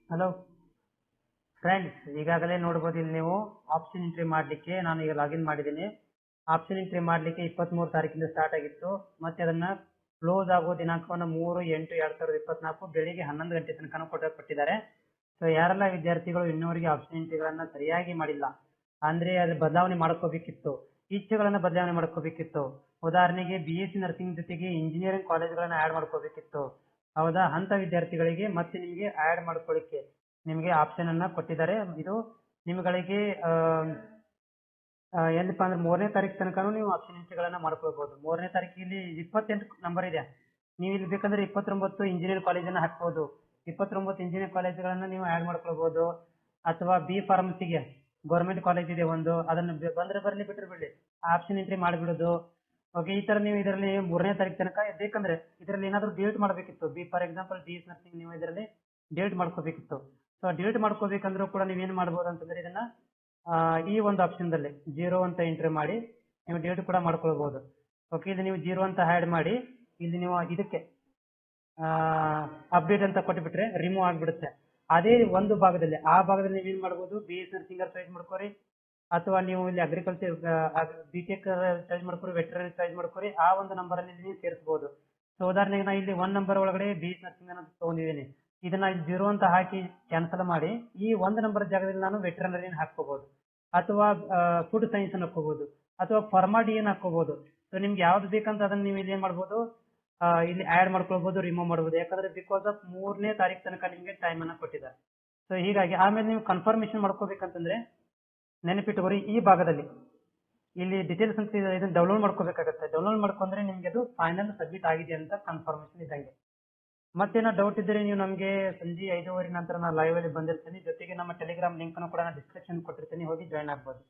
Hello friends, ಈಗಾಗಲೇ ನೋಡ್ಬೋದು ಇಲ್ಲಿ ನೀವು ಆಪ್ಷನ್ ಎಂಟ್ರಿ ಮಾಡಲಿಕ್ಕೆ ನಾನು ಈಗ ಲಾಗಿನ್ ಮಾಡಿದ್ದೀನಿ. ಆಪ್ಷನ್ ಎಂಟ್ರಿ ಮಾಡಲಿಕ್ಕೆ 23 ತಾರೀಕಿಂದ ಸ್ಟಾರ್ಟ್ ಆಗಿತ್ತು. ಮತ್ತೆ ಅದನ್ನ ಕ್ಲೋಸ್ ಆಗೋ ದಿನಾಂಕವನ್ನು 3/8/2024 ಬೆಳಿಗ್ಗೆ 11 ಗಂಟೆ ತನಕ ಕೊಟ್ಟಿದ್ದಾರೆ. ಸೊ ಯಾರೆಲ್ಲ ವಿದ್ಯಾರ್ಥಿಗಳು ಇನ್ನೂವರೆಗೆ ಆಪ್ಷನ್ ಎಂಟ್ರಿಗಳನ್ನ ಸರಿಯಾಗಿ ಮಾಡಿಲ್ಲ ಅಂದ್ರೆ ಅದು ಬದಲಾವಣೆ ಮಾಡ್ಕೋಬೇಕಿತ್ತು, ಇಚ್ಛೆಗಳನ್ನ ಬದಲಾವಣೆ ಮಾಡ್ಕೋಬೇಕಿತ್ತು. ಉದಾಹರಣೆಗೆ BSc ನರ್ಸಿಂಗ್ ಜೊತೆಗೆ ಇಂಜಿನಿಯರಿಂಗ್ ಕಾಲೇಜ್ಗಳನ್ನ ಆಡ್ ಮಾಡ್ಕೋಬೇಕಿತ್ತು. ಹೌದಾ? ಅಂತ ವಿದ್ಯಾರ್ಥಿಗಳಿಗೆ ಮತ್ತೆ ನಿಮಗೆ ಆಡ್ ಮಾಡ್ಕೊಳ್ಳಿಕ್ಕೆ ನಿಮಗೆ ಆಪ್ಷನ್ ಅನ್ನ ಕೊಟ್ಟಿದ್ದಾರೆ. ಇದು ನಿಮ್ಗಳಿಗೆ ಏನಪ್ಪಾ ಅಂದ್ರೆ 3ನೇ ತಾರೀಕು ತನಕನೂ ನೀವು ಆಪ್ಷನ್ ಎಂಟ್ರಿಗಳನ್ನ ಮಾಡ್ಕೊಳ್ಬಹುದು. 3ನೇ ತಾರೀಕಿಗೆ 28 ನಂಬರ್ ಇದೆ. ನೀವು ಇಲ್ಲಿ ಬೇಕಂದ್ರೆ 29 ಇಂಜಿನಿಯರಿಂಗ್ ಕಾಲೇಜನ್ನ ಹಾಕ್ಬಹುದು. 29 ಇಂಜಿನಿಯರಿಂಗ್ ಕಾಲೇಜುಗಳನ್ನ ನೀವು ಆಡ್ ಮಾಡ್ಕೊಳ್ಬಹುದು. ಅಥವಾ B ಫಾರ್ಮಸಿಗೆ ಗೌರ್ಮೆಂಟ್ ಕಾಲೇಜ್ ಇದೆ ಒಂದು, ಅದನ್ನ ಬಂದ್ರೆ ಬರ್ಲಿ ಬಿಟ್ರೆ ಬಿಡ್ಲಿ ಆಪ್ಷನ್ ಎಂಟ್ರಿ ಮಾಡಿಬಿಡೋದು. ಓಕೆ, ಈ ತರ ನೀವು ಇದರಲ್ಲಿ 3ನೇ ತಾರೀಕು ತನಕ ಬೇಕಂದ್ರೆ ಇದರಲ್ಲಿ ಏನಾದ್ರು ಡಿಲೀಟ್ ಮಾಡಬೇಕಿತ್ತು. ಫಾರ್ ಎಕ್ಸಾಂಪಲ್ BS ನರ್ಸಿಂಗ್ ನೀವು ಇದರಲ್ಲಿ ಡಿಲೀಟ್ ಮಾಡ್ಕೋಬೇಕಿತ್ತು. ಸೊ ಡಿಲೀಟ್ ಮಾಡ್ಕೋಬೇಕಂದ್ರೂ ಕೂಡ ನೀವೇನ್ ಮಾಡ್ಬೋದು ಅಂತಂದ್ರೆ ಇದನ್ನ ಈ ಒಂದು ಆಪ್ಷನ್ ದಲ್ಲಿ 0 ಅಂತ ಎಂಟ್ರಿ ಮಾಡಿ ನೀವು ಡಿಲೀಟ್ ಕೂಡ ಮಾಡ್ಕೊಳ್ಬಹುದು. ಓಕೆ, ಇಲ್ಲಿ ನೀವು 0 ಅಂತ ಆಡ್ ಮಾಡಿ ಇಲ್ಲಿ ನೀವು ಇದಕ್ಕೆ ಅಪ್ಡೇಟ್ ಅಂತ ಕೊಟ್ಟುಬಿಟ್ರೆ ರಿಮೂವ್ ಆಗಿಬಿಡುತ್ತೆ. ಅದೇ ಒಂದು ಭಾಗದಲ್ಲಿ ಆ ಭಾಗದಲ್ಲಿ ನೀವೇನ್ ಮಾಡ್ಬೋದು, BS ನರ್ಸಿಂಗ್ ಚಾಯ್ಸ್ ಮಾಡ್ಕೋರಿ, ಅಥವಾ ನೀವು ಇಲ್ಲಿ ಅಗ್ರಿಕಲ್ಚರ್ BTech ಚಾಯ್ಸ್ ಮಾಡ್ಕೋರಿ, ವೆಟರನರಿ ಚಾಯ್ಸ್ ಮಾಡ್ಕೋರಿ. ಆ ಒಂದು ನಂಬರ್ ಅಲ್ಲಿ ನೀವು ಸೇರಿಸಬಹುದು. ಸೊ ಉದಾಹರಣೆಗೆ ನಾ ಇಲ್ಲಿ 1 ನಂಬರ್ ಒಳಗಡೆ BS ನರ್ಸಿಂಗ್ ಅನ್ನು ತಗೊಂಡಿದ್ದೀನಿ. ಇದನ್ನ 0 ಅಂತ ಹಾಕಿ ಕ್ಯಾನ್ಸಲ್ ಮಾಡಿ ಈ 1 ನಂಬರ್ ಜಾಗದಲ್ಲಿ ನಾನು ವೆಟರನರಿ ಹಾಕೋಬಹುದು, ಅಥವಾ ಫುಡ್ ಸೈನ್ಸ್ ಅನ್ನು ಹಾಕೋಬಹುದು, ಅಥವಾ ಫಾರ್ಮಾ ಡಿ ಹಾಕೋಬಹುದು. ಸೊ ನಿಮ್ಗೆ ಯಾವ್ದು ಬೇಕಂತ ಅದನ್ನ ನೀವು ಇಲ್ಲಿ ಏನ್ ಮಾಡ್ಬೋದು, ಇಲ್ಲಿ ಆಡ್ ಮಾಡ್ಕೊಳ್ಬಹುದು, ರಿಮೂವ್ ಮಾಡಬಹುದು. ಯಾಕಂದ್ರೆ ಬಿಕಾಸ್ ಆಫ್ 3ನೇ ತಾರೀಕು ತನಕ ನಿಮ್ಗೆ ಟೈಮ್ ಅನ್ನ ಕೊಟ್ಟಿದ್ದಾರೆ. ಸೊ ಹೀಗಾಗಿ ಆಮೇಲೆ ನೀವು ಕನ್ಫರ್ಮೇಶನ್ ಮಾಡ್ಕೋಬೇಕಂತಂದ್ರೆ ನೆನಪಿಟ್ಟುಕೊರಿ, ಈ ಭಾಗದಲ್ಲಿ ಇಲ್ಲಿ ಡೀಟೇಲ್ಸ್ ಅಂತ ಇದನ್ನ ಡೌನ್ಲೋಡ್ ಮಾಡ್ಕೋಬೇಕಾಗತ್ತೆ. ಡೌನ್ಲೋಡ್ ಮಾಡ್ಕೊಂಡ್ರೆ ನಿಮ್ಗೆ ಅದು ಫೈನಲ್ ಸಬ್ಮಿಟ್ ಆಗಿದೆ ಅಂತ ಕನ್ಫರ್ಮೇಶನ್ ಇದ್ದಂಗೆ. ಮತ್ತೇನೋ ಡೌಟ್ ಇದ್ದರೆ ನೀವು ನಮಗೆ ಸಂಜೆ 5:15 ನಂತರ ನಾನು ಲೈವ್ ಅಲ್ಲಿ ಬಂದಿರ್ತೀನಿ. ಜೊತೆಗೆ ನಮ್ಮ ಟೆಲಿಗ್ರಾಮ್ ಲಿಂಕ್ ಅನ್ನು ಕೂಡ ಡಿಸ್ಕ್ರಿಪ್ಷನ್ ಕೊಟ್ಟಿರ್ತೀನಿ, ಹೋಗಿ ಜಾಯ್ನ್ ಆಗ್ಬೋದು.